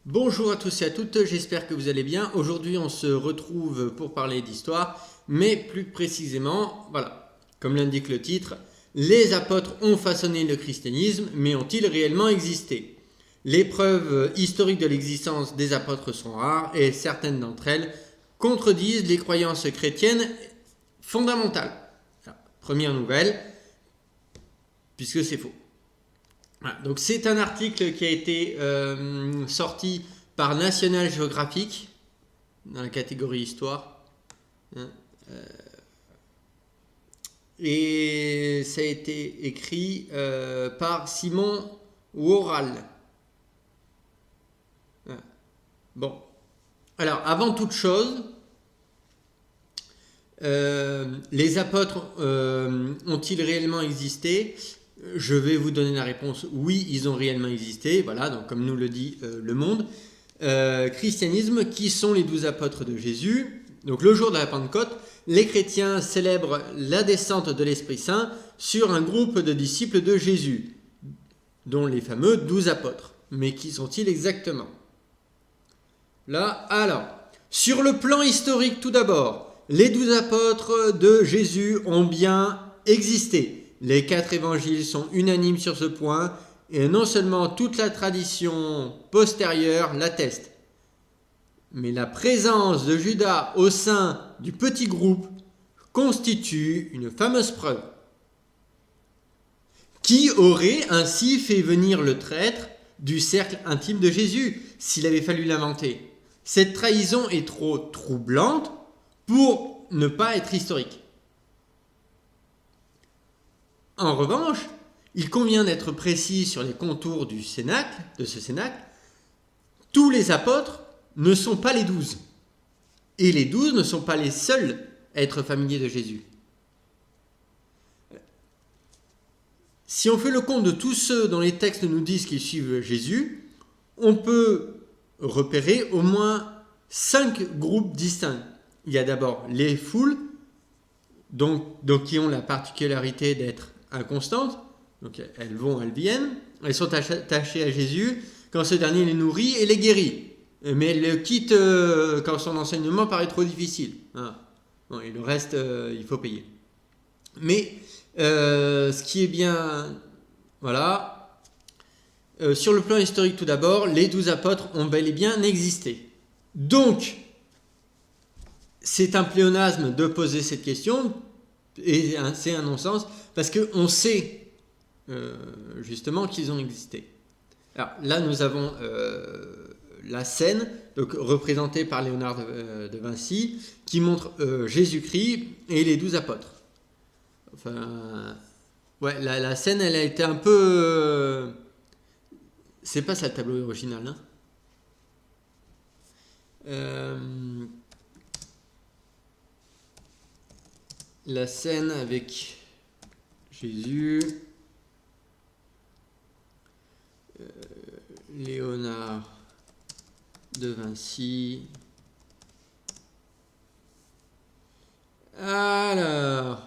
Bonjour à tous et à toutes, j'espère que vous allez bien. Aujourd'hui, on se retrouve pour parler d'histoire, mais plus précisément, voilà, comme l'indique le titre, les apôtres ont façonné le christianisme, mais ont-ils réellement existé? Les preuves historiques de l'existence des apôtres sont rares et certaines d'entre elles contredisent les croyances chrétiennes fondamentales. Alors, première nouvelle, puisque c'est faux. Voilà, donc c'est un article qui a été sorti par National Geographic dans la catégorie histoire. Hein, et ça a été écrit par Simon Worrall. Voilà. Bon. Alors, avant toute chose, les apôtres ont-ils réellement existé? Je vais vous donner la réponse. Oui, ils ont réellement existé. Voilà, donc comme nous le dit Le Monde. Christianisme, qui sont les 12 apôtres de Jésus? Donc le jour de la Pentecôte, les chrétiens célèbrent la descente de l'Esprit Saint sur un groupe de disciples de Jésus, dont les fameux 12 apôtres. Mais qui sont-ils exactement? Là, alors, sur le plan historique tout d'abord, les 12 apôtres de Jésus ont bien existé. Les 4 évangiles sont unanimes sur ce point, et non seulement toute la tradition postérieure l'atteste, mais la présence de Judas au sein du petit groupe constitue une fameuse preuve. Qui aurait ainsi fait venir le traître du cercle intime de Jésus s'il avait fallu l'inventer? Cette trahison est trop troublante pour ne pas être historique. En revanche, il convient d'être précis sur les contours de ce cénacle. Tous les apôtres ne sont pas les 12. Et les 12 ne sont pas les seuls à être familiers de Jésus. Si on fait le compte de tous ceux dont les textes nous disent qu'ils suivent Jésus, on peut repérer au moins 5 groupes distincts. Il y a d'abord les foules, donc qui ont la particularité d'être inconstantes. Donc elles vont, elles viennent, elles sont attachées à Jésus quand ce dernier les nourrit et les guérit. Mais elles le quittent quand son enseignement paraît trop difficile. Hein. Bon, et le reste, il faut payer. Mais ce qui est bien, voilà, sur le plan historique tout d'abord, les 12 apôtres ont bel et bien existé. Donc, c'est un pléonasme de poser cette question, et c'est un non-sens, parce qu'on sait justement qu'ils ont existé. Alors là, nous avons la scène, donc représentée par Léonard de Vinci, qui montre Jésus-Christ et les 12 apôtres. Enfin, ouais, la scène, elle a été un peu... c'est pas ça le tableau original, hein. La scène avec Jésus, Léonard de Vinci. Alors,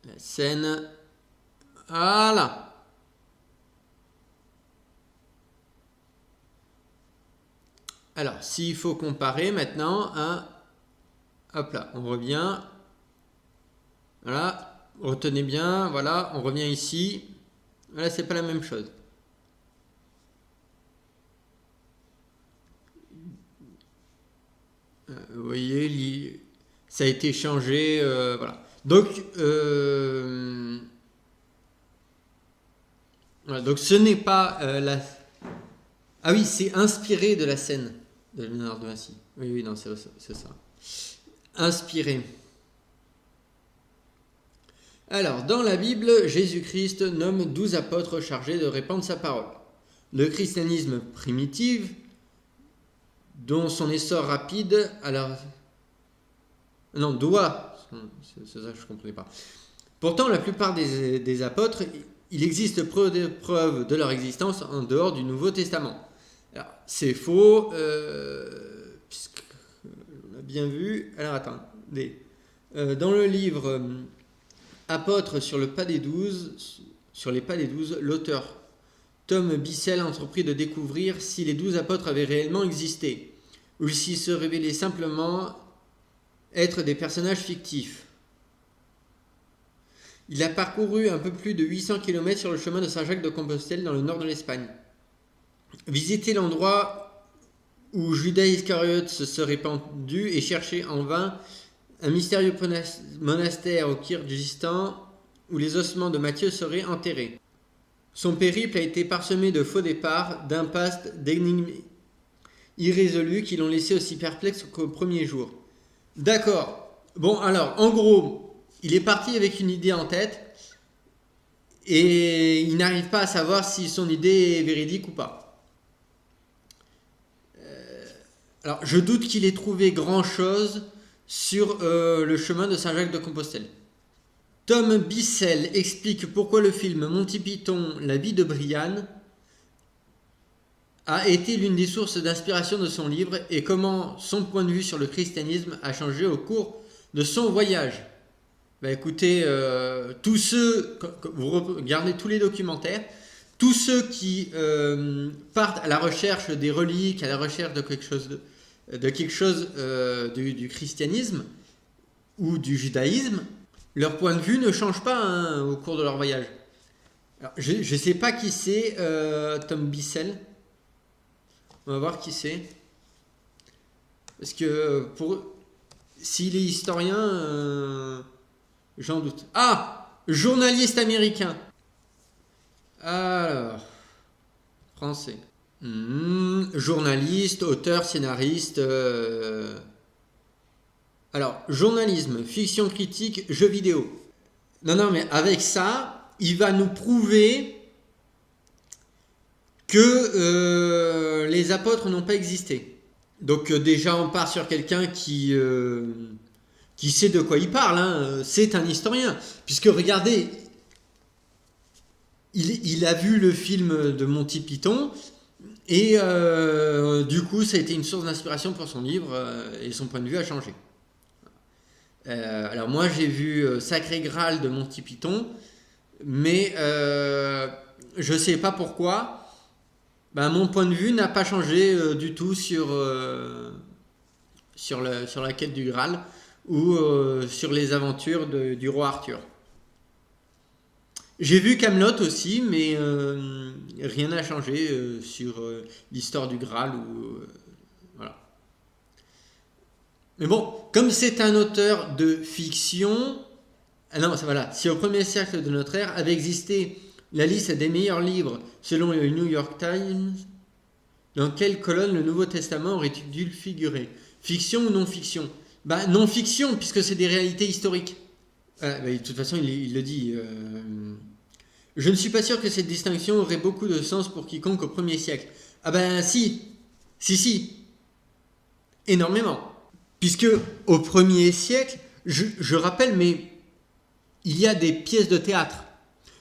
la scène, voilà. Alors, s'il faut comparer maintenant, hein, hop là, on revient. Voilà, retenez bien, voilà, on revient ici. Voilà, c'est pas la même chose. Vous voyez, ça a été changé, voilà. Donc, voilà, donc ce n'est pas la... Ah oui, c'est inspiré de la scène de Léonard de Vinci. Oui, non, c'est ça. Inspiré. Alors, dans la Bible, Jésus-Christ nomme 12 apôtres chargés de répandre sa parole. Le christianisme primitif, dont son essor rapide, alors... Non, doit... C'est ça que je ne comprenais pas. Pourtant, la plupart des apôtres, il existe preuve de leur existence en dehors du Nouveau Testament. Alors, c'est faux, puisqu'on a bien vu... Alors, attendez. Dans le livre Apôtres sur les pas des 12, l'auteur Tom Bissell a entrepris de découvrir si les 12 apôtres avaient réellement existé, ou s'ils se révélaient simplement être des personnages fictifs. Il a parcouru un peu plus de 800 km sur le chemin de Saint-Jacques-de-Compostelle dans le nord de l'Espagne. Visiter l'endroit où Judas Iscariote se serait pendu et chercher en vain un mystérieux monastère au Kirghizistan où les ossements de Matthieu seraient enterrés. Son périple a été parsemé de faux départs, d'impasses, d'énigmes irrésolues qui l'ont laissé aussi perplexe qu'au premier jour. D'accord. Bon, alors, en gros, il est parti avec une idée en tête et il n'arrive pas à savoir si son idée est véridique ou pas. Alors, je doute qu'il ait trouvé grand-chose sur le chemin de Saint-Jacques-de-Compostelle. Tom Bissell explique pourquoi le film Monty Python, la vie de Brian a été l'une des sources d'inspiration de son livre et comment son point de vue sur le christianisme a changé au cours de son voyage. Écoutez, tous ceux, vous regardez tous les documentaires, tous ceux qui partent à la recherche des reliques, à la recherche de quelque chose du christianisme ou du judaïsme, leur point de vue ne change pas au cours de leur voyage. Alors, je ne sais pas qui c'est, Tom Bissell. On va voir qui c'est. Parce que s'il est historien, j'en doute. Ah, journaliste américain. Alors, français. Journaliste, auteur, scénariste. Alors, journalisme, fiction critique, jeux vidéo. Non, mais avec ça, il va nous prouver que les apôtres n'ont pas existé. Donc déjà, on part sur quelqu'un qui sait de quoi il parle. C'est un historien. Puisque regardez, il a vu le film de Monty Python et du coup, ça a été une source d'inspiration pour son livre et son point de vue a changé. Alors moi j'ai vu Sacré Graal de Monty Python, mais je sais pas pourquoi. Mon point de vue n'a pas changé du tout sur la quête du Graal ou sur les aventures du roi Arthur. J'ai vu Kaamelott aussi, mais rien n'a changé sur l'histoire du Graal voilà. Mais bon, comme c'est un auteur de fiction, si au premier siècle de notre ère avait existé la liste des meilleurs livres selon le New York Times, dans quelle colonne le Nouveau Testament aurait-il dû figurer? Fiction ou non-fiction? Non-fiction, puisque c'est des réalités historiques. De toute façon, il le dit. Je ne suis pas sûr que cette distinction aurait beaucoup de sens pour quiconque au premier siècle. Si. Énormément. Puisque au premier siècle, je rappelle, mais il y a des pièces de théâtre.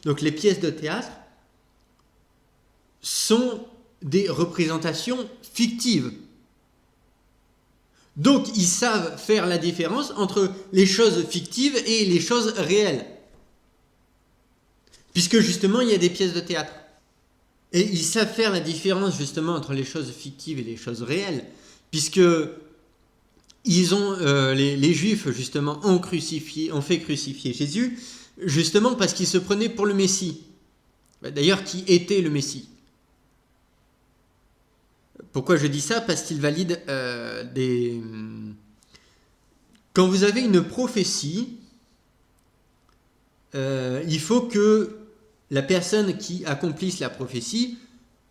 Donc les pièces de théâtre sont des représentations fictives. Donc ils savent faire la différence entre les choses fictives et les choses réelles. Puisque justement il y a des pièces de théâtre. Et ils savent faire la différence justement entre les choses fictives et les choses réelles. Puisque les Juifs justement ont fait crucifier Jésus, justement parce qu'il se prenait pour le Messie. D'ailleurs, qui était le Messie? Pourquoi je dis ça? Parce qu'il valide Quand vous avez une prophétie, il faut que la personne qui accomplisse la prophétie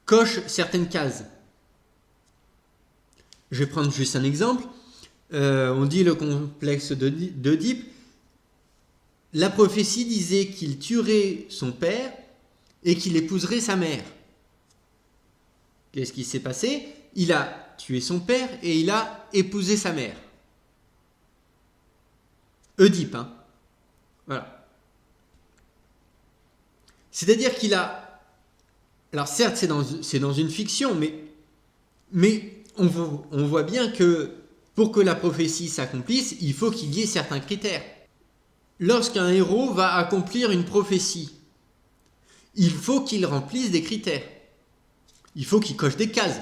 coche certaines cases. Je vais prendre juste un exemple. On dit le complexe d'Oedipe. La prophétie disait qu'il tuerait son père et qu'il épouserait sa mère. Qu'est-ce qui s'est passé? Il a tué son père et il a épousé sa mère. Oedipe, Voilà. C'est-à-dire qu'il a... Alors certes, c'est dans une fiction, mais on voit bien que pour que la prophétie s'accomplisse, il faut qu'il y ait certains critères. Lorsqu'un héros va accomplir une prophétie, il faut qu'il remplisse des critères. Il faut qu'il coche des cases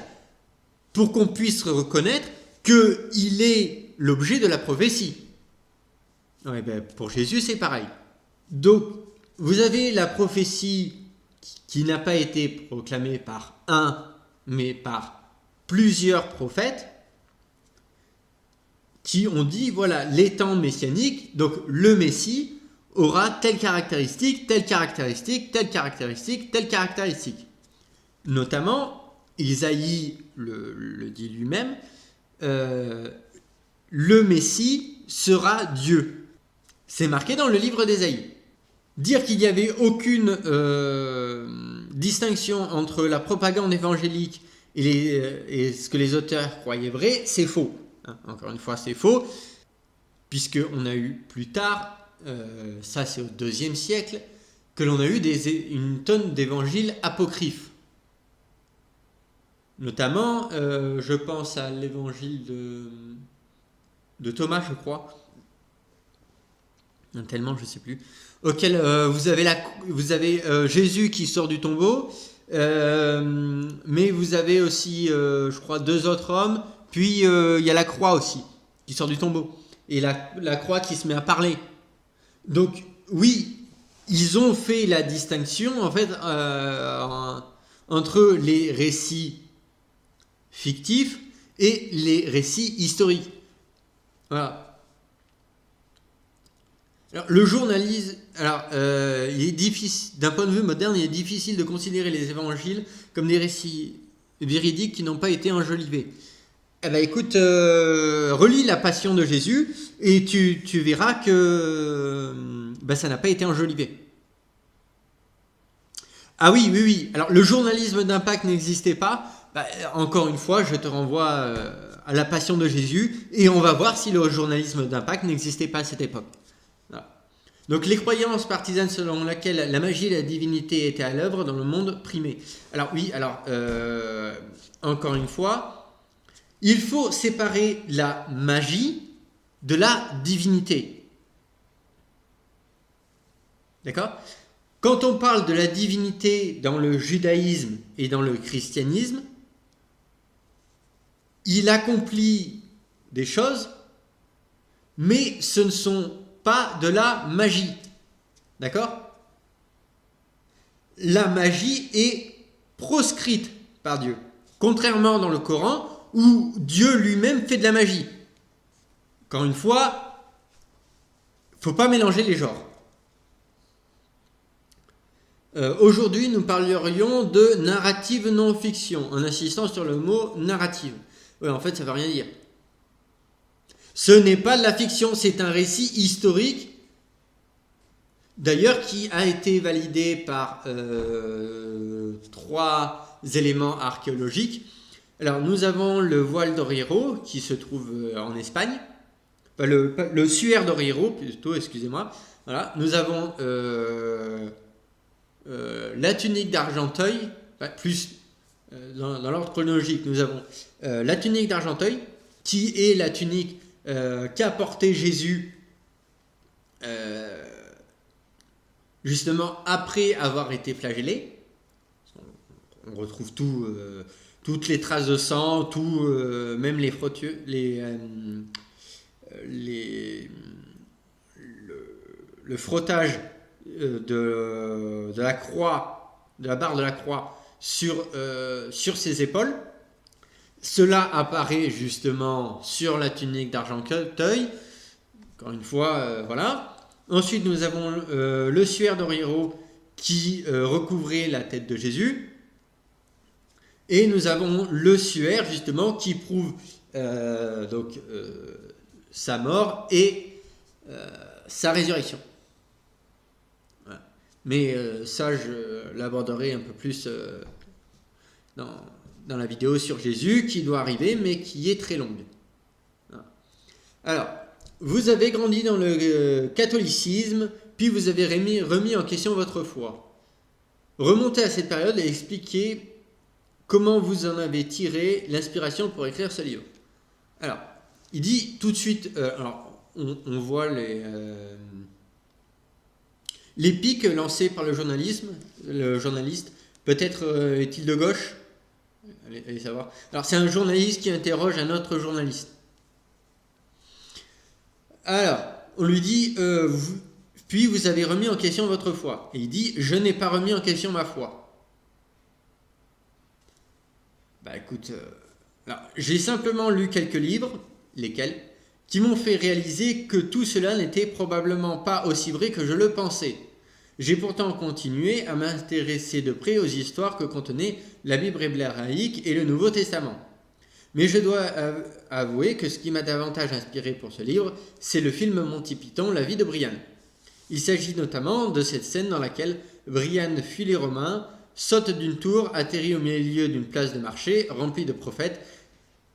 pour qu'on puisse reconnaître qu'il est l'objet de la prophétie. Ouais, ben, pour Jésus, c'est pareil. Donc, vous avez la prophétie qui n'a pas été proclamée par un, mais par plusieurs prophètes qui ont dit, voilà, les temps messianiques, donc le Messie aura telle caractéristique, telle caractéristique, telle caractéristique, telle caractéristique. Notamment, Isaïe le dit lui-même, le Messie sera Dieu. C'est marqué dans le livre d'Ésaïe. Dire qu'il n'y avait aucune distinction entre la propagande évangélique et ce que les auteurs croyaient vrai, c'est faux. Encore une fois, c'est faux, puisqu'on a eu plus tard, ça c'est au IIe siècle, que l'on a eu une tonne d'évangiles apocryphes. Notamment, je pense à l'évangile de Thomas, je crois, tellement je ne sais plus, auquel vous avez Jésus qui sort du tombeau, mais vous avez aussi, je crois, 2 autres hommes, puis il y a la croix aussi, qui sort du tombeau, et la croix qui se met à parler. Donc, oui, ils ont fait la distinction, en fait, entre les récits fictifs et les récits historiques. Voilà. Alors, le journalisme, il est difficile, d'un point de vue moderne, il est difficile de considérer les évangiles comme des récits véridiques qui n'ont pas été enjolivés. Eh ben écoute, relis la Passion de Jésus et tu verras que ça n'a pas été enjolivé. Ah oui, oui, oui. Alors le journalisme d'impact n'existait pas. Encore une fois, je te renvoie à la Passion de Jésus et on va voir si le journalisme d'impact n'existait pas à cette époque. Voilà. Donc les croyances partisanes selon lesquelles la magie et la divinité étaient à l'œuvre dans le monde primé. Alors oui, encore une fois, il faut séparer la magie de la divinité. D'accord ? Quand on parle de la divinité dans le judaïsme et dans le christianisme, il accomplit des choses, mais ce ne sont pas de la magie. D'accord ? La magie est proscrite par Dieu. Contrairement dans le Coran, où Dieu lui-même fait de la magie. Encore une fois, il ne faut pas mélanger les genres. Aujourd'hui, nous parlerions de narrative non-fiction, en insistant sur le mot narrative. Oui, en fait, ça ne veut rien dire. Ce n'est pas de la fiction, c'est un récit historique, d'ailleurs qui a été validé par 3 éléments archéologiques. Alors, nous avons le voile d'Orriero, qui se trouve en Espagne, le suaire d'Orriero, plutôt, excusez-moi. Voilà. Nous avons la tunique d'Argenteuil, plus dans l'ordre chronologique, nous avons la tunique d'Argenteuil, qui est la tunique qu'a porté Jésus justement après avoir été flagellé. On retrouve toutes les traces de sang, même les frottures, le frottage de la croix, de la barre de la croix sur ses épaules. Cela apparaît justement sur la tunique d'Argenteuil. Encore une fois, voilà. Ensuite, nous avons le suaire d'Orriero qui recouvrait la tête de Jésus. Et nous avons le suaire justement qui prouve sa mort et sa résurrection. Voilà. Mais ça, je l'aborderai un peu plus dans la vidéo sur Jésus qui doit arriver, mais qui est très longue. Voilà. Alors, vous avez grandi dans le catholicisme, puis vous avez remis en question votre foi. Remontez à cette période et expliquez comment vous en avez tiré l'inspiration pour écrire ce livre. Alors, il dit tout de suite, on voit les pics lancés par le journaliste, peut-être est-il de gauche, allez savoir. Alors c'est un journaliste qui interroge un autre journaliste. Alors, on lui dit, puis vous avez remis en question votre foi. Et il dit, je n'ai pas remis en question ma foi. Bah écoute, alors, j'ai simplement lu quelques livres, lesquels, qui m'ont fait réaliser que tout cela n'était probablement pas aussi vrai que je le pensais. J'ai pourtant continué à m'intéresser de près aux histoires que contenaient la Bible hébraïque et le Nouveau Testament. Mais je dois avouer que ce qui m'a davantage inspiré pour ce livre, c'est le film Monty Python, La vie de Brian. Il s'agit notamment de cette scène dans laquelle Brian fuit les Romains, saute d'une tour, atterrit au milieu d'une place de marché remplie de prophètes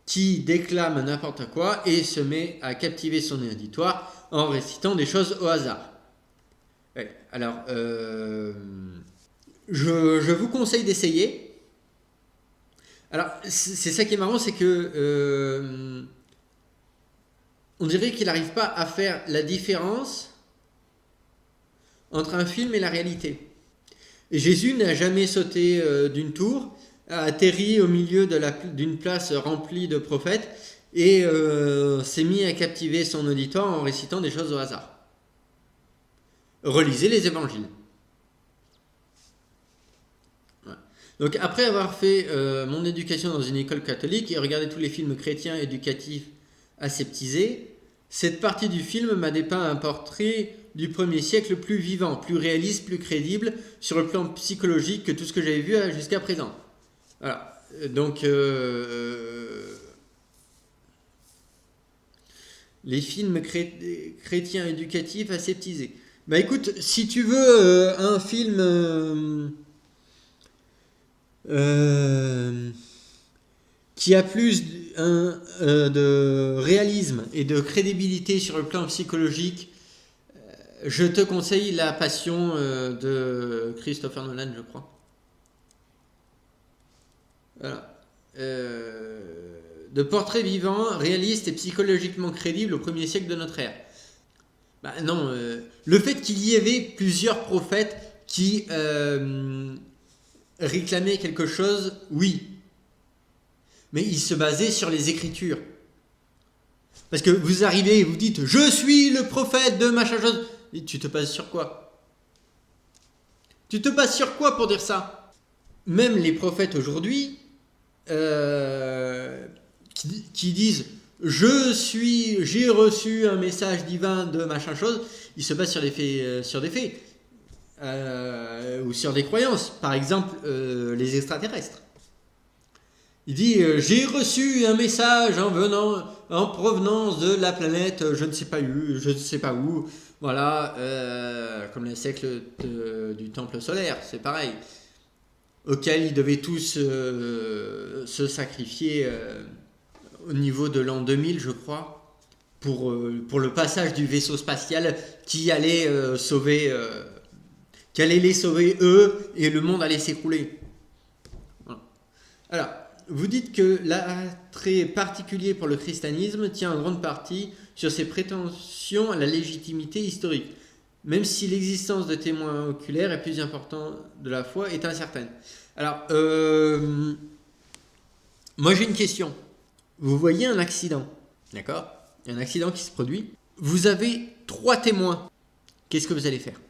qui déclament n'importe quoi et se met à captiver son auditoire en récitant des choses au hasard. Ouais, alors, je vous conseille d'essayer. Alors, c'est ça qui est marrant, c'est que on dirait qu'il n'arrive pas à faire la différence entre un film et la réalité. Et Jésus n'a jamais sauté d'une tour, a atterri au milieu d'une place remplie de prophètes et s'est mis à captiver son auditoire en récitant des choses au hasard. Relisez les évangiles. Donc après avoir fait mon éducation dans une école catholique et regardé tous les films chrétiens éducatifs aseptisés, cette partie du film m'a dépeint un portrait du 1er siècle plus vivant, plus réaliste, plus crédible sur le plan psychologique que tout ce que j'avais vu jusqu'à présent. Voilà. Donc les films chrétiens éducatifs aseptisés. Bah écoute, si tu veux un film qui a plus de réalisme et de crédibilité sur le plan psychologique, je te conseille La Passion de Christopher Nolan, je crois. Voilà. De portrait vivant, réaliste et psychologiquement crédible au 1er siècle de notre ère. Bah non, le fait qu'il y avait plusieurs prophètes qui réclamaient quelque chose, oui. Mais ils se basaient sur les Écritures. Parce que vous arrivez et vous dites « Je suis le prophète de machin chose ». Et tu te bases sur quoi? Tu te bases sur quoi pour dire ça? Même les prophètes aujourd'hui qui disent j'ai reçu un message divin de machin chose, ils se basent sur des faits, ou sur des croyances. Par exemple, les extraterrestres. Il dit j'ai reçu un message en provenance de la planète je ne sais pas où. Voilà, comme les siècles du temple solaire, c'est pareil. Auquel ils devaient tous se sacrifier au niveau de l'an 2000, je crois, pour le passage du vaisseau spatial qui allait les sauver eux, et le monde allait s'écrouler. Voilà. Alors, vous dites que l'attrait particulier pour le christianisme tient en grande partie sur ses prétentions à la légitimité historique, même si l'existence de témoins oculaires est plus importante de la foi est incertaine. Alors, moi j'ai une question. Vous voyez un accident, d'accord? Il y a un accident qui se produit. Vous avez 3 témoins. Qu'est-ce que vous allez faire?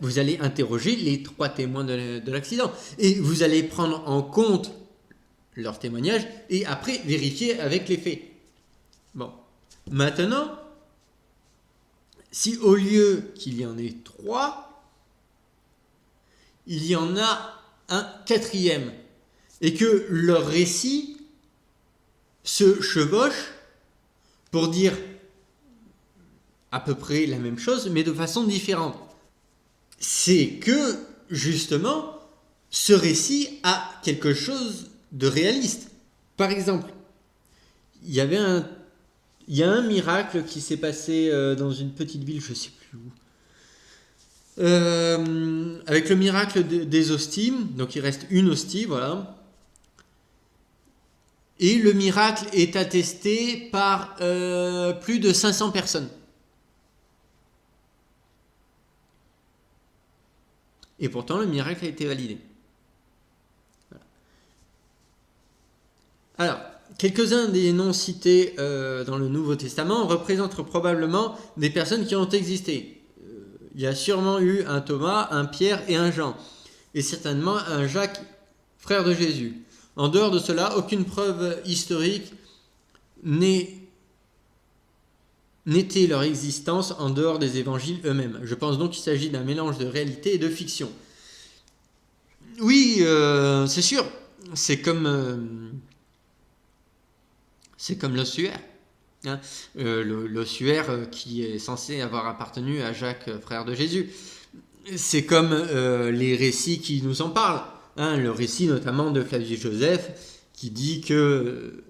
Vous allez interroger les 3 témoins de l'accident. Et vous allez prendre en compte leur témoignage et après vérifier avec les faits. Bon. Maintenant, si au lieu qu'il y en ait 3, il y en a un 4e et que leur récit se chevauche pour dire à peu près la même chose mais de façon différente, c'est que justement ce récit a quelque chose de réaliste. Par exemple, il y a un miracle qui s'est passé dans une petite ville, je ne sais plus où, avec le miracle des hosties. Donc il reste une hostie, voilà. Et le miracle est attesté par plus de 500 personnes. Et pourtant, le miracle a été validé. Voilà. quelques-uns des noms cités dans le Nouveau Testament représentent probablement des personnes qui ont existé. Il y a sûrement eu un Thomas, un Pierre et un Jean, et certainement un Jacques, frère de Jésus. En dehors de cela, aucune preuve historique n'était leur existence en dehors des évangiles eux-mêmes. Je pense donc qu'il s'agit d'un mélange de réalité et de fiction. Oui, c'est sûr, c'est comme l'ossuaire. Hein, l'ossuaire qui est censé avoir appartenu à Jacques, frère de Jésus. C'est comme les récits qui nous en parlent. Hein, le récit notamment de Flavius Joseph qui dit que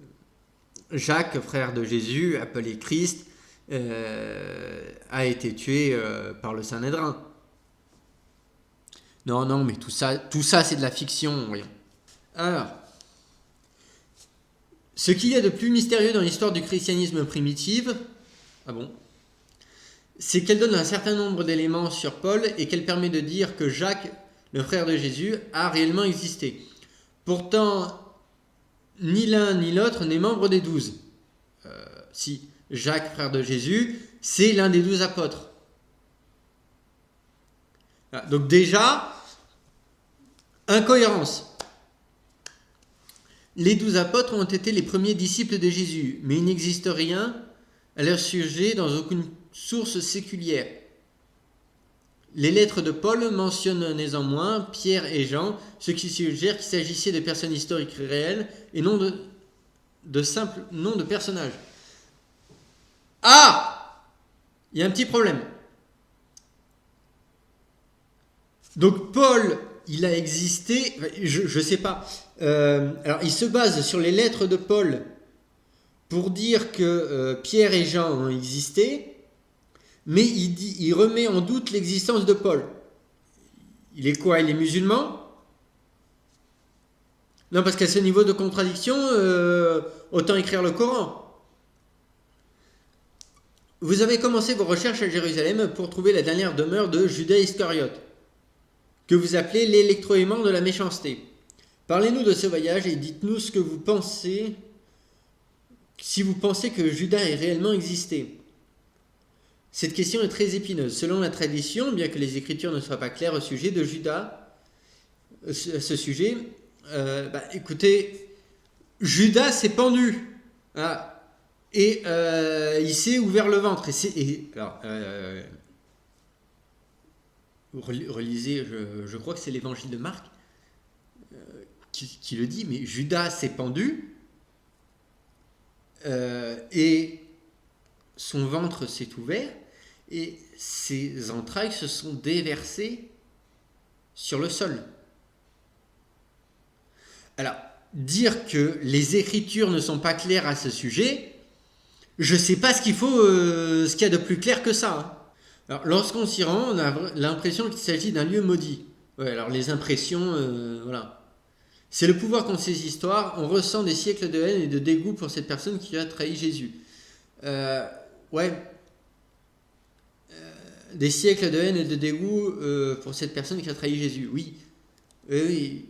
Jacques, frère de Jésus, appelé Christ, a été tué par le Sanhédrin. Non, mais tout ça c'est de la fiction, voyons. Alors, ce qu'il y a de plus mystérieux dans l'histoire du christianisme primitif, c'est qu'elle donne un certain nombre d'éléments sur Paul et qu'elle permet de dire que Jacques, le frère de Jésus, a réellement existé. Pourtant, ni l'un ni l'autre n'est membre des 12. Si Jacques, frère de Jésus, c'est l'un des 12 apôtres. Voilà. Donc déjà, incohérence. Les 12 apôtres ont été les premiers disciples de Jésus, mais il n'existe rien à leur sujet dans aucune source séculière. Les lettres de Paul mentionnent néanmoins Pierre et Jean, ce qui suggère qu'il s'agissait de personnes historiques réelles et non de simples noms de personnages. Ah! Il y a un petit problème. Donc Paul, il a existé, je ne sais pas. Alors il se base sur les lettres de Paul pour dire que Pierre et Jean ont existé, mais il remet en doute l'existence de Paul. Il est quoi? Il est musulman? Non, parce qu'à ce niveau de contradiction, autant écrire le Coran. Vous avez commencé vos recherches à Jérusalem pour trouver la dernière demeure de Judas Iscariote, que vous appelez l'électroaimant de la méchanceté. Parlez-nous de ce voyage et dites-nous ce que vous pensez, si vous pensez que Judas ait réellement existé. Cette question est très épineuse. Selon la tradition, bien que les Écritures ne soient pas claires au sujet de Judas, à ce sujet, écoutez, Judas s'est pendu. Ah, et il s'est ouvert le ventre. Relisez, je crois que c'est l'évangile de Marc qui le dit, mais Judas s'est pendu et son ventre s'est ouvert et ses entrailles se sont déversées sur le sol. Alors, dire que les Écritures ne sont pas claires à ce sujet, je ne sais pas ce qu'il y a de plus clair que ça. Hein. Alors, lorsqu'on s'y rend, on a l'impression qu'il s'agit d'un lieu maudit. Ouais, alors les impressions, voilà. C'est le pouvoir qu'ont ces histoires. On ressent des siècles de haine et de dégoût pour cette personne qui a trahi Jésus. Des siècles de haine et de dégoût pour cette personne qui a trahi Jésus. Oui. Oui.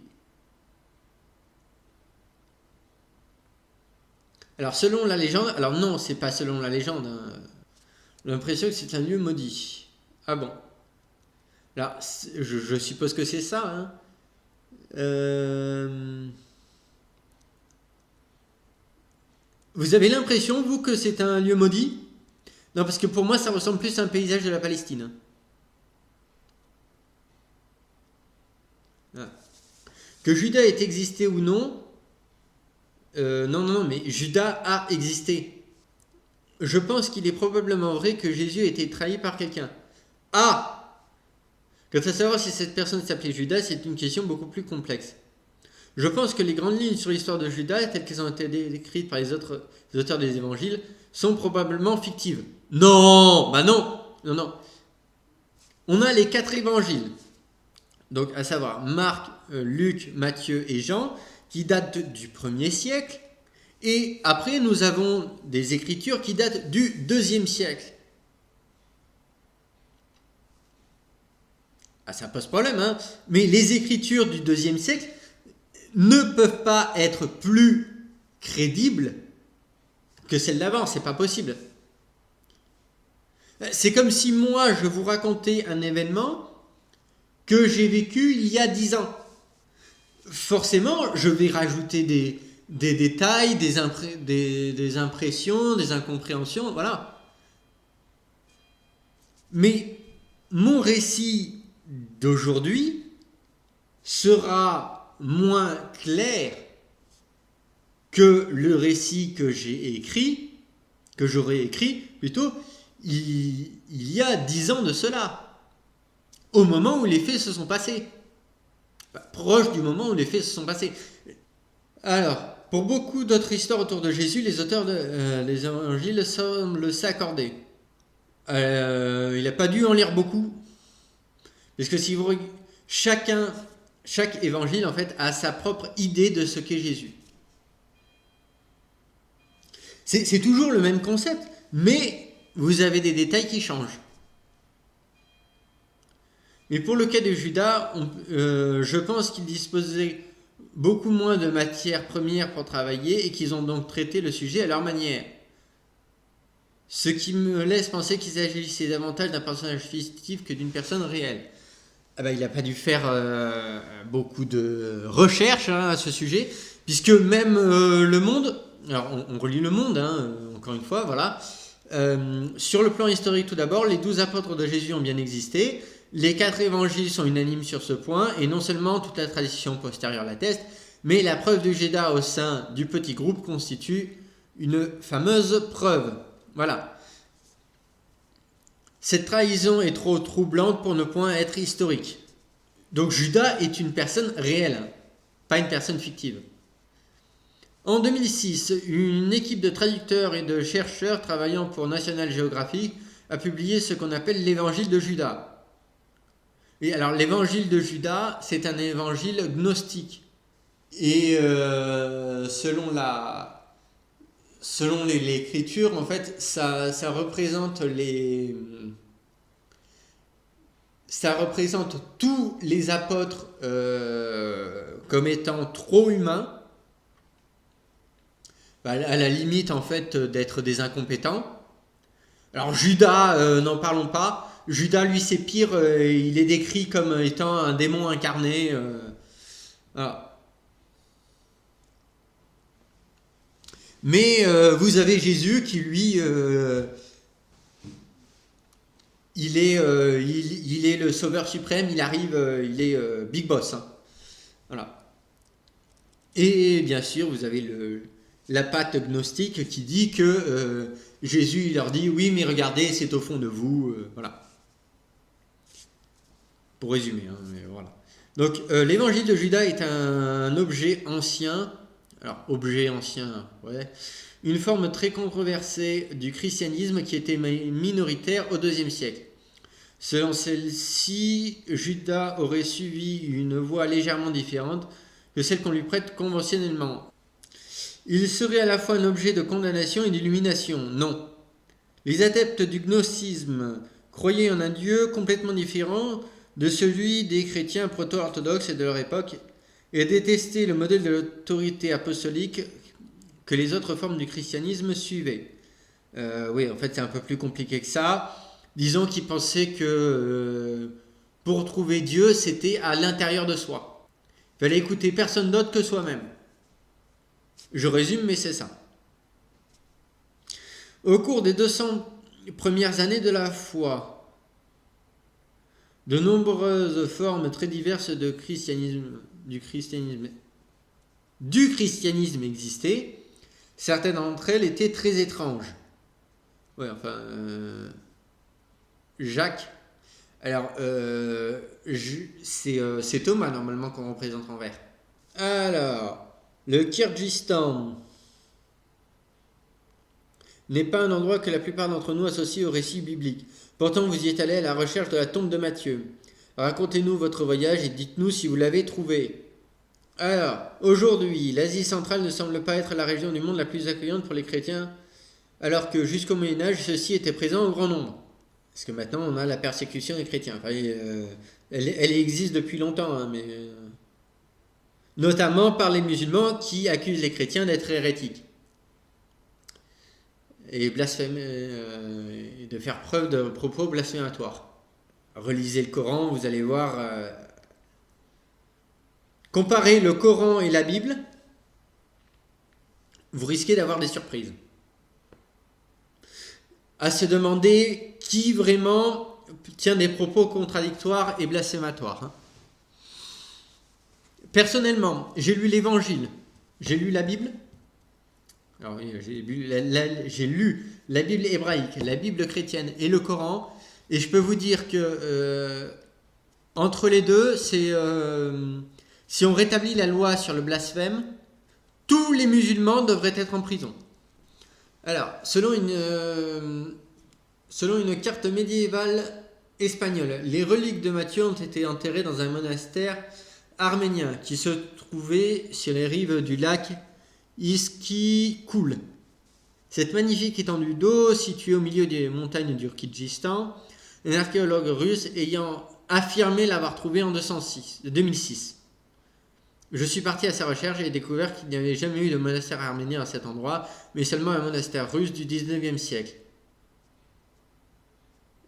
Alors, selon la légende... Alors non, c'est pas selon la légende. Hein. J'ai l'impression que c'est un lieu maudit. Ah bon. Alors, je suppose que c'est ça. Hein. Vous avez l'impression, vous, que c'est un lieu maudit? Non, parce que pour moi, ça ressemble plus à un paysage de la Palestine. Ah. Que Judas ait existé ou non, non, mais Judas a existé. Je pense qu'il est probablement vrai que Jésus a été trahi par quelqu'un. Ah! Quant à savoir si cette personne s'appelait Judas, c'est une question beaucoup plus complexe. Je pense que les grandes lignes sur l'histoire de Judas, telles qu'elles ont été décrites par les auteurs des évangiles, sont probablement fictives. Non! Non. On a les 4 évangiles, donc à savoir Marc, Luc, Matthieu et Jean, qui datent du 1er siècle, et après nous avons des écritures qui datent du 2e siècle. Ah, ça pose problème, hein. Mais les écritures du 2e siècle ne peuvent pas être plus crédible que celle d'avant, c'est pas possible. C'est comme si moi je vous racontais un événement que j'ai vécu il y a 10 ans. Forcément, je vais rajouter des détails, des impressions, des incompréhensions, voilà. Mais mon récit d'aujourd'hui sera moins clair que le récit que j'ai écrit, que j'aurais écrit plutôt, il y a 10 ans de cela, au moment où les faits se sont passés. Proche du moment où les faits se sont passés. Alors, pour beaucoup d'autres histoires autour de Jésus, les auteurs des évangiles semblent s'accorder. Il n'a pas dû en lire beaucoup, parce que si vous chaque évangile en fait a sa propre idée de ce qu'est Jésus. C'est toujours le même concept, mais vous avez des détails qui changent. Mais pour le cas de Judas, je pense qu'ils disposaient beaucoup moins de matières premières pour travailler et qu'ils ont donc traité le sujet à leur manière. Ce qui me laisse penser qu'il s'agissait davantage d'un personnage fictif que d'une personne réelle. Il n'a pas dû faire beaucoup de recherches à ce sujet, puisque même Le Monde, alors on relit Le Monde, encore une fois, voilà. Sur le plan historique tout d'abord, les 12 apôtres de Jésus ont bien existé. Les 4 évangiles sont unanimes sur ce point, et non seulement toute la tradition postérieure l'atteste, mais la preuve de Judas au sein du petit groupe constitue une fameuse preuve. Voilà. Cette trahison est trop troublante pour ne point être historique. Donc Judas est une personne réelle, pas une personne fictive. En 2006, une équipe de traducteurs et de chercheurs travaillant pour National Geographic a publié ce qu'on appelle l'évangile de Judas. Et alors l'évangile de Judas, c'est un évangile gnostique. Et selon l'écriture, en fait, ça représente tous les apôtres comme étant trop humains, à la limite en fait d'être des incompétents. Alors Judas, n'en parlons pas. Judas, lui, c'est pire. Il est décrit comme étant un démon incarné. Voilà. Mais vous avez Jésus qui, lui, il est le sauveur suprême. Il arrive, il est Big Boss. Voilà. Et bien sûr, vous avez la patte gnostique qui dit que Jésus, il leur dit, oui, mais regardez, c'est au fond de vous. Voilà. Pour résumer, mais voilà. Donc, l'évangile de Judas est un objet ancien. Alors, objet ancien, ouais. Une forme très controversée du christianisme qui était minoritaire au IIe siècle. Selon celle-ci, Judas aurait suivi une voie légèrement différente que celle qu'on lui prête conventionnellement. Il serait à la fois un objet de condamnation et d'illumination. Non. Les adeptes du gnosticisme croyaient en un Dieu complètement différent de celui des chrétiens proto-orthodoxes et de leur époque, et détestaient le modèle de l'autorité apostolique que les autres formes du christianisme suivaient. Oui, en fait, c'est un peu plus compliqué que ça. Disons qu'ils pensaient que pour trouver Dieu, c'était à l'intérieur de soi. Il fallait écouter personne d'autre que soi-même. Je résume, mais c'est ça. Au cours des 200 premières années de la foi, de nombreuses formes très diverses du christianisme existaient. Certaines d'entre elles étaient très étranges. Ouais, enfin, Jacques. Alors, c'est Thomas normalement qu'on représente en vert. Alors, le Kyrgyzstan n'est pas un endroit que la plupart d'entre nous associent au récit biblique. Pourtant, vous y êtes allé à la recherche de la tombe de Matthieu. Racontez-nous votre voyage et dites-nous si vous l'avez trouvé. Alors, aujourd'hui, l'Asie centrale ne semble pas être la région du monde la plus accueillante pour les chrétiens, alors que jusqu'au Moyen-Âge, ceux-ci étaient présents au grand nombre. Parce que maintenant, on a la persécution des chrétiens. Enfin, elle existe depuis longtemps, mais... notamment par les musulmans qui accusent les chrétiens d'être hérétiques et de faire preuve de propos blasphématoires. Relisez le Coran, vous allez voir. Comparez le Coran et la Bible, vous risquez d'avoir des surprises. À se demander qui vraiment tient des propos contradictoires et blasphématoires. Personnellement, j'ai lu l'Évangile, j'ai lu la Bible. Alors, j'ai lu la Bible hébraïque, la Bible chrétienne et le Coran, et je peux vous dire que entre les deux, si on rétablit la loi sur le blasphème, tous les musulmans devraient être en prison. Alors, selon une carte médiévale espagnole, les reliques de Matthieu ont été enterrées dans un monastère arménien qui se trouvait sur les rives du lac Iskikoul. Cette magnifique étendue d'eau, située au milieu des montagnes du Kyrgyzstan, un archéologue russe ayant affirmé l'avoir trouvée en 2006. Je suis parti à sa recherche et ai découvert qu'il n'y avait jamais eu de monastère arménien à cet endroit, mais seulement un monastère russe du 19e siècle.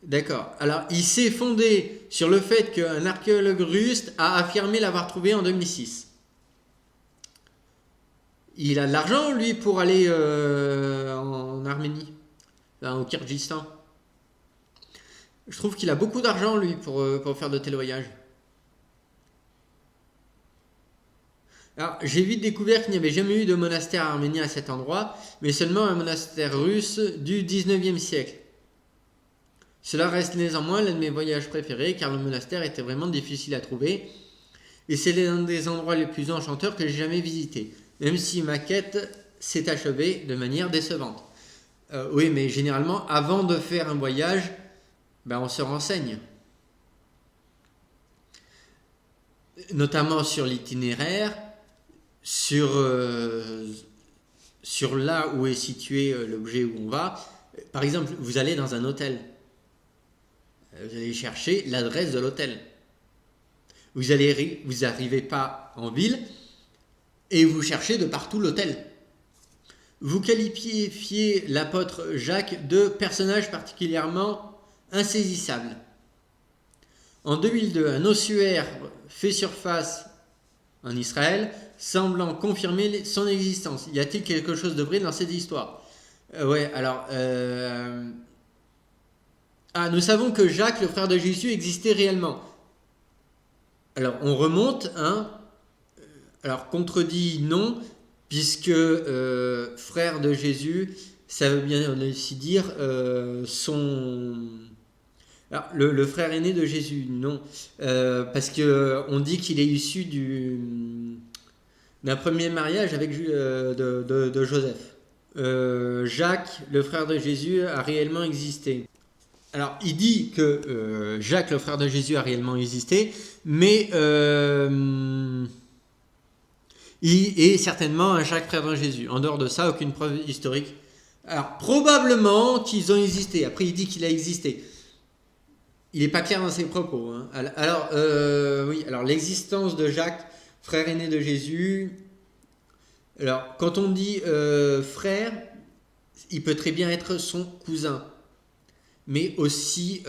D'accord. Alors, il s'est fondé sur le fait qu'un archéologue russe a affirmé l'avoir trouvé en 2006. Il a de l'argent, lui, pour aller en Arménie, au Kyrgyzstan. Je trouve qu'il a beaucoup d'argent, lui, pour faire de tels voyages. Alors, j'ai vite découvert qu'il n'y avait jamais eu de monastère arménien à cet endroit, mais seulement un monastère russe du 19e siècle. Cela reste néanmoins l'un de mes voyages préférés, car le monastère était vraiment difficile à trouver, et c'est l'un des endroits les plus enchanteurs que j'ai jamais visités, même si ma quête s'est achevée de manière décevante. Oui, mais généralement, avant de faire un voyage, on se renseigne. Notamment sur l'itinéraire, sur là où est situé l'objet où on va. Par exemple, vous allez dans un hôtel. Vous allez chercher l'adresse de l'hôtel. Vous n'arrivez pas en ville et vous cherchez de partout l'hôtel. Vous qualifiez l'apôtre Jacques de personnage particulièrement insaisissable. En 2002, un ossuaire fait surface en Israël, semblant confirmer son existence. Y a-t-il quelque chose de vrai dans cette histoire ? Nous savons que Jacques, le frère de Jésus, existait réellement. Alors, on remonte, alors contredit non, puisque frère de Jésus, ça veut bien aussi dire Alors, le frère aîné de Jésus, non, parce que on dit qu'il est issu d'un premier mariage avec de Joseph. Jacques, le frère de Jésus, a réellement existé. Alors, il dit que Jacques, le frère de Jésus, a réellement existé, mais il est certainement un Jacques, frère de Jésus. En dehors de ça, aucune preuve historique. Alors, probablement qu'ils ont existé. Après, il dit qu'il a existé. Il n'est pas clair dans ses propos. Alors, alors l'existence de Jacques, frère aîné de Jésus. Alors, quand on dit frère, il peut très bien être son cousin, mais aussi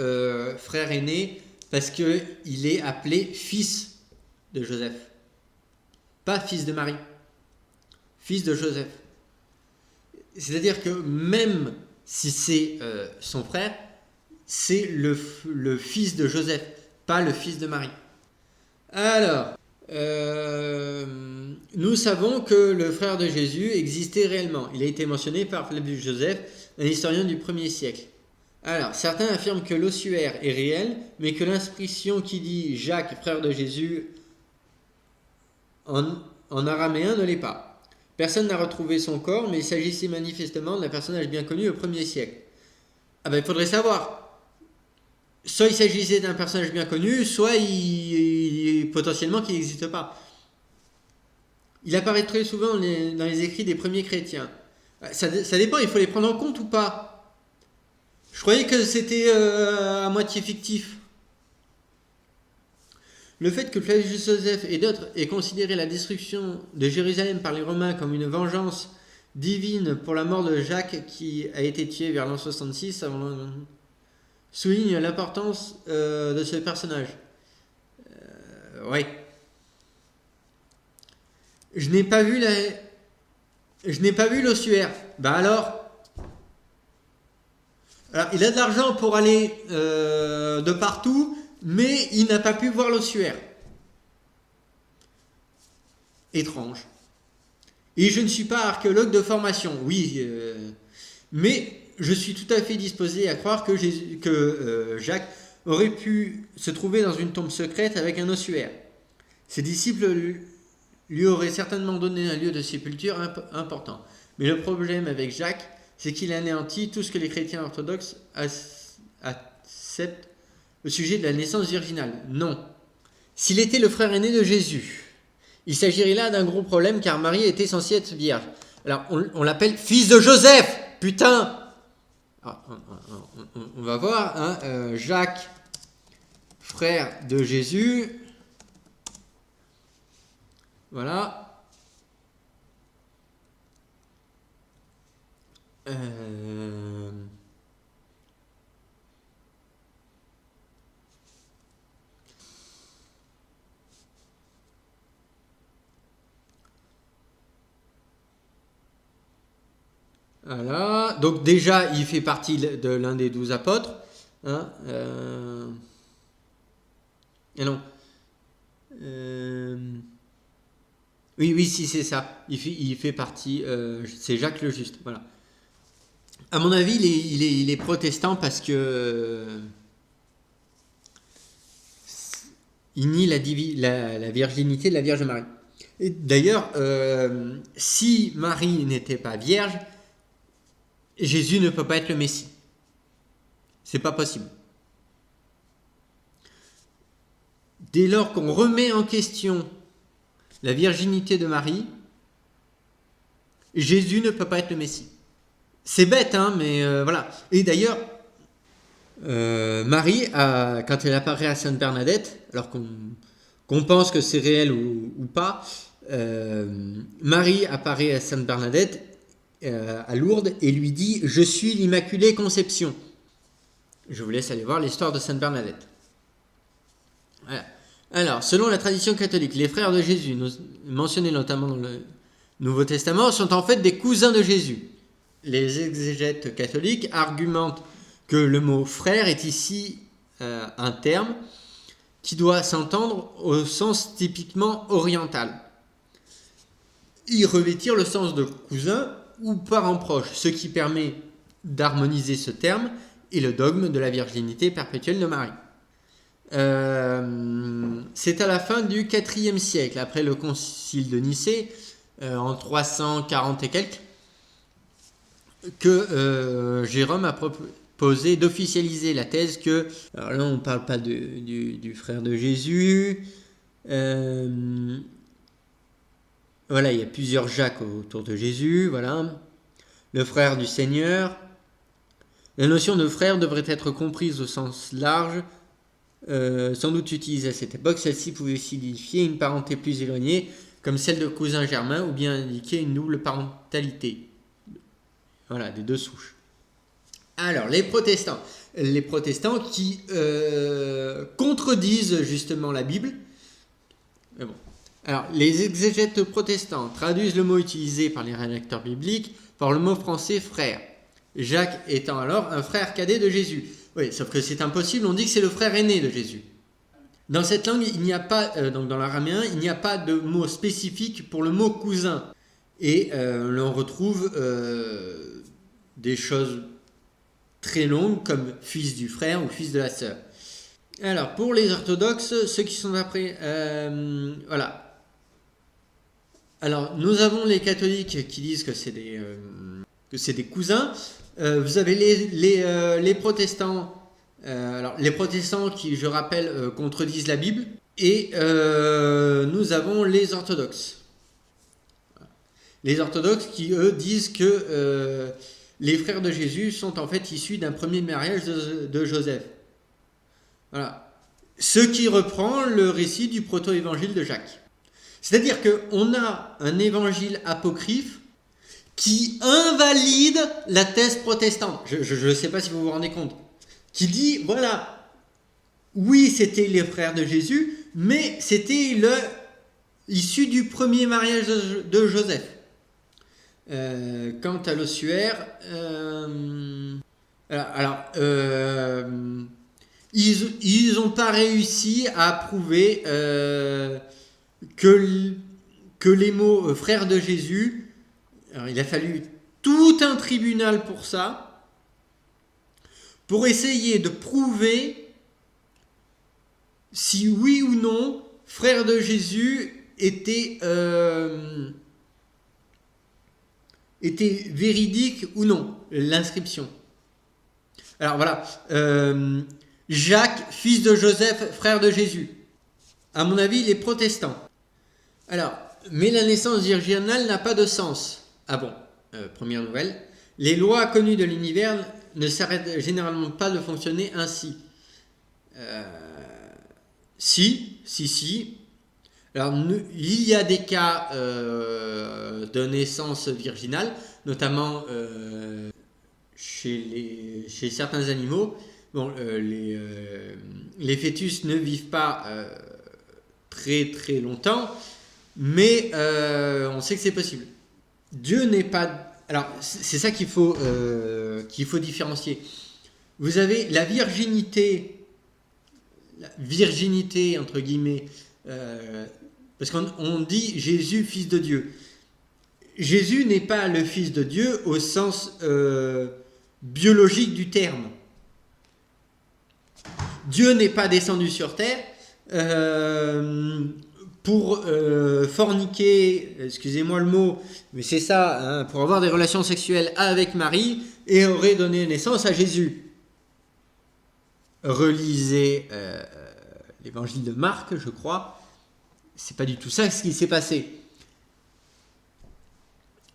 frère aîné parce qu'il est appelé fils de Joseph. Pas fils de Marie, fils de Joseph. C'est-à-dire que même si c'est son frère, c'est le fils de Joseph, pas le fils de Marie. Alors, nous savons que le frère de Jésus existait réellement. Il a été mentionné par Flavius Joseph, un historien du 1er siècle. Alors, certains affirment que l'ossuaire est réel, mais que l'inscription qui dit Jacques, frère de Jésus, en araméen ne l'est pas. Personne n'a retrouvé son corps, mais il s'agissait manifestement d'un personnage bien connu au 1er siècle. Il faudrait savoir. Soit il s'agissait d'un personnage bien connu, soit potentiellement qu'il n'existe pas. Il apparaît très souvent dans les écrits des premiers chrétiens. Ça dépend, il faut les prendre en compte ou pas. Je croyais que c'était à moitié fictif. Le fait que Flavius Joseph et d'autres aient considéré la destruction de Jérusalem par les Romains comme une vengeance divine pour la mort de Jacques qui a été tué vers l'an 66 souligne l'importance de ce personnage. Ouais. Je n'ai pas vu l'ossuaire. Alors, il a de l'argent pour aller de partout, mais il n'a pas pu voir l'ossuaire. Étrange. Et je ne suis pas archéologue de formation, oui, mais je suis tout à fait disposé à croire que Jacques aurait pu se trouver dans une tombe secrète avec un ossuaire. Ses disciples lui auraient certainement donné un lieu de sépulture important. Mais le problème avec Jacques, c'est qu'il anéantit tout ce que les chrétiens orthodoxes acceptent au sujet de la naissance virginale. Non. S'il était le frère aîné de Jésus, il s'agirait là d'un gros problème car Marie était censée être vierge. Alors on l'appelle fils de Joseph. Putain. On va voir. Hein, Jacques, frère de Jésus. Voilà. Voilà. Donc déjà, il fait partie de l'un des 12 apôtres. Hein, et non. Oui, si c'est ça. Il fait partie. C'est Jacques le Juste. Voilà. À mon avis, il est protestant parce que il nie la virginité de la Vierge Marie. Et d'ailleurs, si Marie n'était pas vierge, Jésus ne peut pas être le Messie. C'est pas possible. Dès lors qu'on remet en question la virginité de Marie, Jésus ne peut pas être le Messie. C'est bête, hein, mais voilà. Et d'ailleurs, Marie, quand elle apparaît à Sainte Bernadette, alors qu'on pense que c'est réel ou pas, Marie apparaît à Sainte Bernadette à Lourdes et lui dit « Je suis l'Immaculée Conception ». Je vous laisse aller voir l'histoire de Sainte Bernadette. Voilà. Alors, selon la tradition catholique, les frères de Jésus, mentionnés notamment dans le Nouveau Testament, sont en fait des cousins de Jésus. Les exégètes catholiques argumentent que le mot frère est ici un terme qui doit s'entendre au sens typiquement oriental. Y revêtir le sens de cousin ou parent proche, ce qui permet d'harmoniser ce terme et le dogme de la virginité perpétuelle de Marie. C'est à la fin du IVe siècle, après le concile de Nicée, en 340 et quelques, que Jérôme a proposé d'officialiser la thèse que, alors là on ne parle pas du frère de Jésus, voilà, il y a plusieurs Jacques autour de Jésus, voilà, le frère du Seigneur. La notion de frère devrait être comprise au sens large, sans doute utilisée à cette époque. Celle-ci pouvait signifier une parenté plus éloignée, comme celle de cousin germain, ou bien indiquer une double parentalité. Voilà, des deux souches. Alors, les protestants qui contredisent justement la Bible. Mais bon. Alors, les exégètes protestants traduisent le mot utilisé par les rédacteurs bibliques par le mot français frère. Jacques étant alors un frère cadet de Jésus. Oui, sauf que c'est impossible, on dit que c'est le frère aîné de Jésus. Dans cette langue, il n'y a pas, donc dans l'araméen, il n'y a pas de mot spécifique pour le mot cousin. Et l'on retrouve des choses très longues comme fils du frère ou fils de la sœur. Alors, pour les orthodoxes, ceux qui sont après, voilà. Alors, nous avons les catholiques qui disent que c'est des cousins. Vous avez les protestants. Alors, les protestants qui, je rappelle, contredisent la Bible. Et nous avons les orthodoxes. Les orthodoxes qui, eux, disent que les frères de Jésus sont en fait issus d'un premier mariage de Joseph. Voilà. Ce qui reprend le récit du proto-évangile de Jacques. C'est-à-dire qu'on a un évangile apocryphe qui invalide la thèse protestante. Je ne sais pas si vous vous rendez compte. Qui dit, voilà, oui, c'était les frères de Jésus, mais c'était issu du premier mariage de Joseph. Quant à l'ossuaire, ils n'ont pas réussi à prouver que les mots frères de Jésus, alors il a fallu tout un tribunal pour ça, pour essayer de prouver si oui ou non frères de Jésus était véridique ou non, l'inscription. Alors voilà, Jacques, fils de Joseph, frère de Jésus. À mon avis, il est protestant. Alors, mais la naissance virginale n'a pas de sens. Ah bon, première nouvelle. Les lois connues de l'univers ne s'arrêtent généralement pas de fonctionner ainsi. Si. Alors, il y a des cas de naissance virginale, notamment chez certains animaux. Bon, les fœtus ne vivent pas très très longtemps, mais on sait que c'est possible. Dieu n'est pas... Alors, c'est ça qu'il faut différencier. Vous avez la virginité entre guillemets, parce qu'on dit Jésus, fils de Dieu. Jésus n'est pas le fils de Dieu au sens biologique du terme. Dieu n'est pas descendu sur terre pour forniquer, excusez-moi le mot, mais c'est ça, hein, pour avoir des relations sexuelles avec Marie et aurait donné naissance à Jésus. Relisez l'évangile de Marc, je crois. C'est pas du tout ça ce qui s'est passé.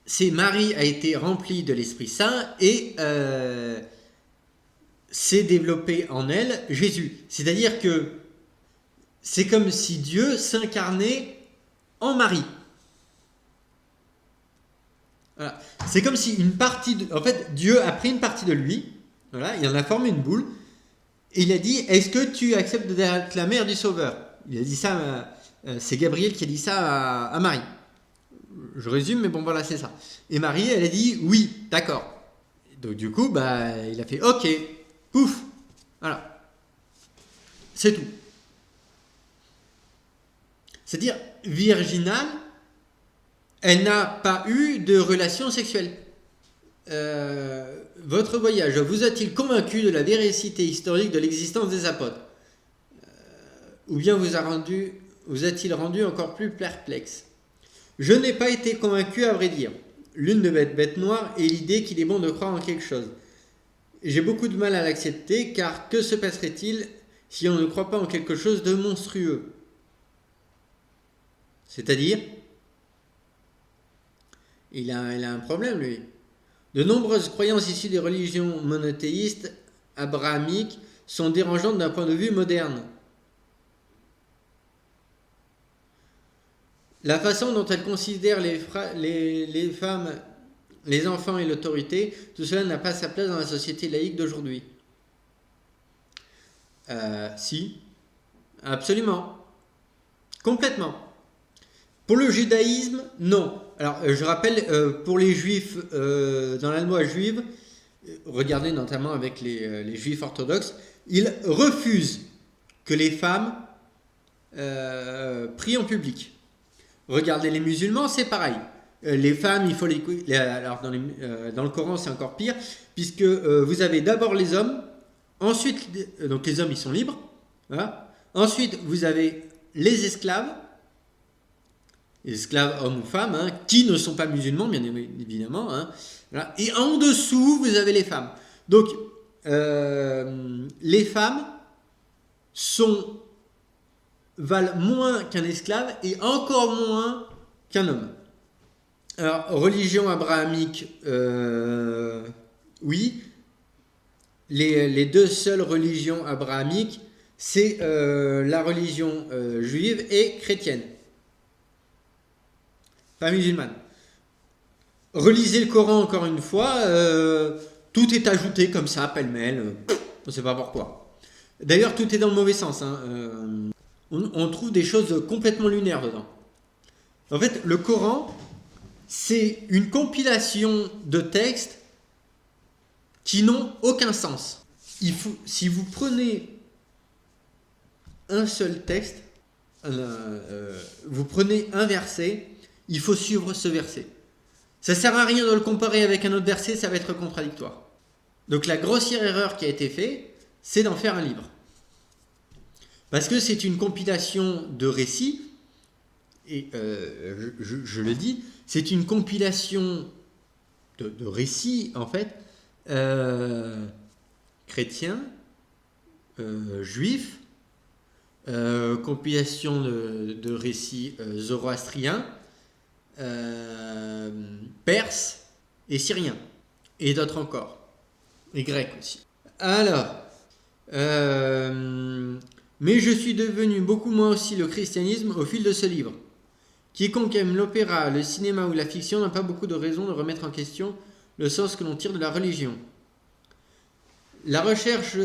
C'est Marie a été remplie de l'Esprit Saint et s'est développé en elle Jésus. C'est-à-dire que c'est comme si Dieu s'incarnait en Marie. Voilà. C'est comme si une partie en fait, Dieu a pris une partie de lui, voilà, il en a formé une boule, et il a dit, est-ce que tu acceptes d'être la mère du Sauveur? Il a dit ça, c'est Gabriel qui a dit ça à Marie. Je résume, mais bon, voilà, c'est ça. Et Marie, elle a dit, oui, d'accord. Donc du coup, il a fait, ok, pouf, voilà. C'est tout. C'est-à-dire, virginale, elle n'a pas eu de relation sexuelle. Votre voyage vous a-t-il convaincu de la véracité historique de l'existence des apôtres, ou bien vous a-t-il rendu encore plus perplexe? Je n'ai pas été convaincu, à vrai dire. L'une de mes bêtes noires est l'idée qu'il est bon de croire en quelque chose. J'ai beaucoup de mal à l'accepter, car que se passerait-il si on ne croit pas en quelque chose de monstrueux? C'est-à-dire, il a un problème, lui. De nombreuses croyances issues des religions monothéistes abrahamiques sont dérangeantes d'un point de vue moderne. La façon dont elles considèrent les femmes, les enfants et l'autorité, tout cela n'a pas sa place dans la société laïque d'aujourd'hui. Si, absolument, complètement. Pour le judaïsme, non. Alors, je rappelle, pour les juifs, dans la loi juive, regardez notamment avec les juifs orthodoxes, ils refusent que les femmes prient en public. Regardez les musulmans, c'est pareil. Les femmes, il faut alors dans le Coran, c'est encore pire, puisque vous avez d'abord les hommes, ensuite, donc les hommes, ils sont libres. Voilà. Ensuite, vous avez les esclaves hommes ou femmes, hein, qui ne sont pas musulmans, bien évidemment. Hein, voilà. Et en dessous, vous avez les femmes. Donc, les femmes valent moins qu'un esclave et encore moins qu'un homme. Alors, religion abrahamique, oui. Les deux seules religions abrahamiques, c'est la religion juive et chrétienne, pas musulmane. Relisez le Coran encore une fois, tout est ajouté comme ça, pêle-mêle, on ne sait pas pourquoi. D'ailleurs, tout est dans le mauvais sens. Hein. On trouve des choses complètement lunaires dedans. En fait, le Coran, c'est une compilation de textes qui n'ont aucun sens. Si vous prenez un seul texte, vous prenez un verset, il faut suivre ce verset. Ça ne sert à rien de le comparer avec un autre verset, ça va être contradictoire. Donc la grossière erreur qui a été faite, c'est d'en faire un livre. Parce que c'est une compilation de récits, et je le dis, c'est une compilation de récits, en fait, chrétiens, juifs, compilation de récits zoroastriens, perses et syriens, et d'autres encore, et grecs aussi. Alors, mais je suis devenu beaucoup moins aussi le christianisme au fil de ce livre. Quiconque aime l'opéra, le cinéma ou la fiction n'a pas beaucoup de raisons de remettre en question le sens que l'on tire de la religion. La recherche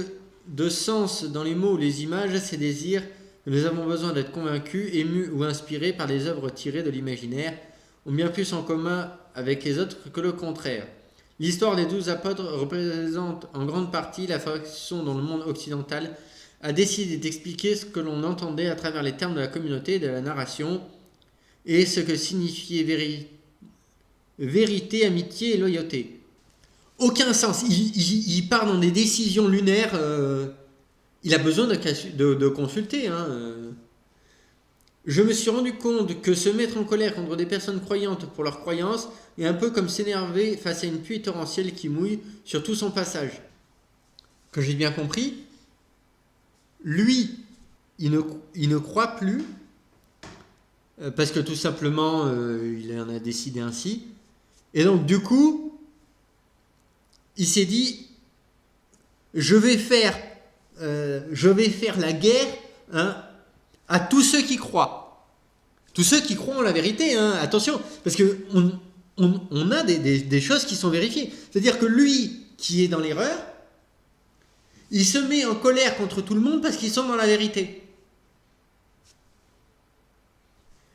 de sens dans les mots ou les images, ces désirs que nous avons besoin d'être convaincus, émus ou inspirés par des œuvres tirées de l'imaginaire, ont bien plus en commun avec les autres que le contraire. L'histoire des 12 apôtres représente en grande partie la façon dont le monde occidental a décidé d'expliquer ce que l'on entendait à travers les termes de la communauté et de la narration, et ce que signifiait vérité, amitié et loyauté. Aucun sens. Il part dans des décisions lunaires. Il a besoin de consulter. Hein. Je me suis rendu compte que se mettre en colère contre des personnes croyantes pour leurs croyances est un peu comme s'énerver face à une pluie torrentielle qui mouille sur tout son passage. Que j'ai bien compris, lui, il ne croit plus parce que tout simplement, il en a décidé ainsi. Et donc, du coup, il s'est dit, je vais faire la guerre, hein, à tous ceux qui croient. Tous ceux qui croient en la vérité, hein, attention, parce que on a des choses qui sont vérifiées. C'est-à-dire que lui, qui est dans l'erreur, il se met en colère contre tout le monde parce qu'ils sont dans la vérité.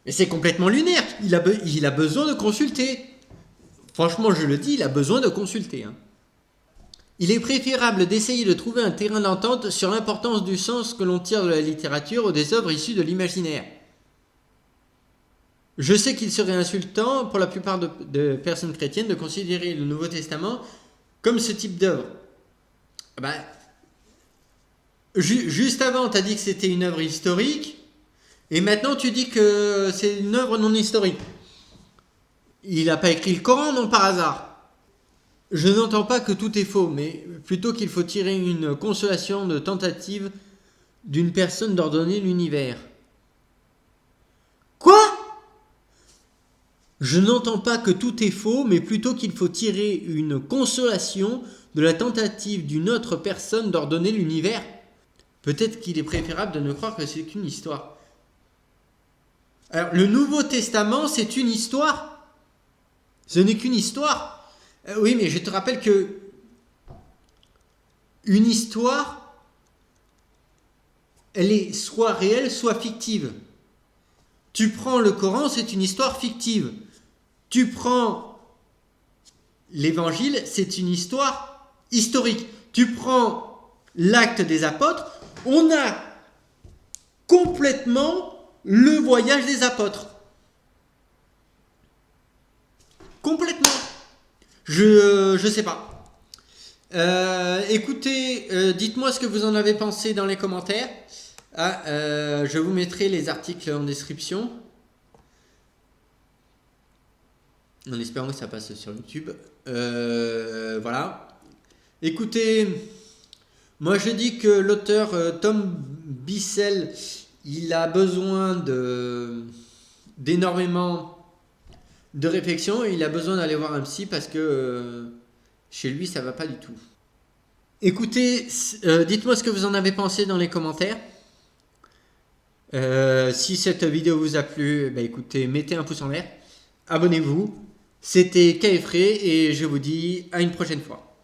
Et c'est complètement lunaire. Il a besoin de consulter. Franchement, je le dis, il a besoin de consulter. Hein. Il est préférable d'essayer de trouver un terrain d'entente sur l'importance du sens que l'on tire de la littérature ou des œuvres issues de l'imaginaire. Je sais qu'il serait insultant pour la plupart de personnes chrétiennes de considérer le Nouveau Testament comme ce type d'œuvre. Juste avant, tu as dit que c'était une œuvre historique, et maintenant tu dis que c'est une œuvre non historique. Il n'a pas écrit le Coran, non par hasard. Je n'entends pas que tout est faux, mais plutôt qu'il faut tirer une consolation de tentative d'une personne d'ordonner l'univers. Quoi ? Je n'entends pas que tout est faux, mais plutôt qu'il faut tirer une consolation de la tentative d'une autre personne d'ordonner l'univers. Peut-être qu'il est préférable de ne croire que c'est qu'une histoire. Alors, le Nouveau Testament, c'est une histoire. Ce n'est qu'une histoire. Oui, mais je te rappelle que une histoire, elle est soit réelle, soit fictive. Tu prends le Coran, c'est une histoire fictive. Tu prends l'Évangile, c'est une histoire historique. Tu prends l'Acte des Apôtres, on a complètement le voyage des apôtres. Complètement. Je sais pas. Écoutez, dites-moi ce que vous en avez pensé dans les commentaires. Je vous mettrai les articles en description. En espérant que ça passe sur YouTube. Voilà. Écoutez, moi je dis que l'auteur Tom Bissell, il a besoin d'énormément de réflexion et il a besoin d'aller voir un psy parce que chez lui ça va pas du tout. Écoutez, dites-moi ce que vous en avez pensé dans les commentaires. Si cette vidéo vous a plu, bah écoutez, mettez un pouce en l'air, abonnez-vous. C'était KFRE et je vous dis à une prochaine fois.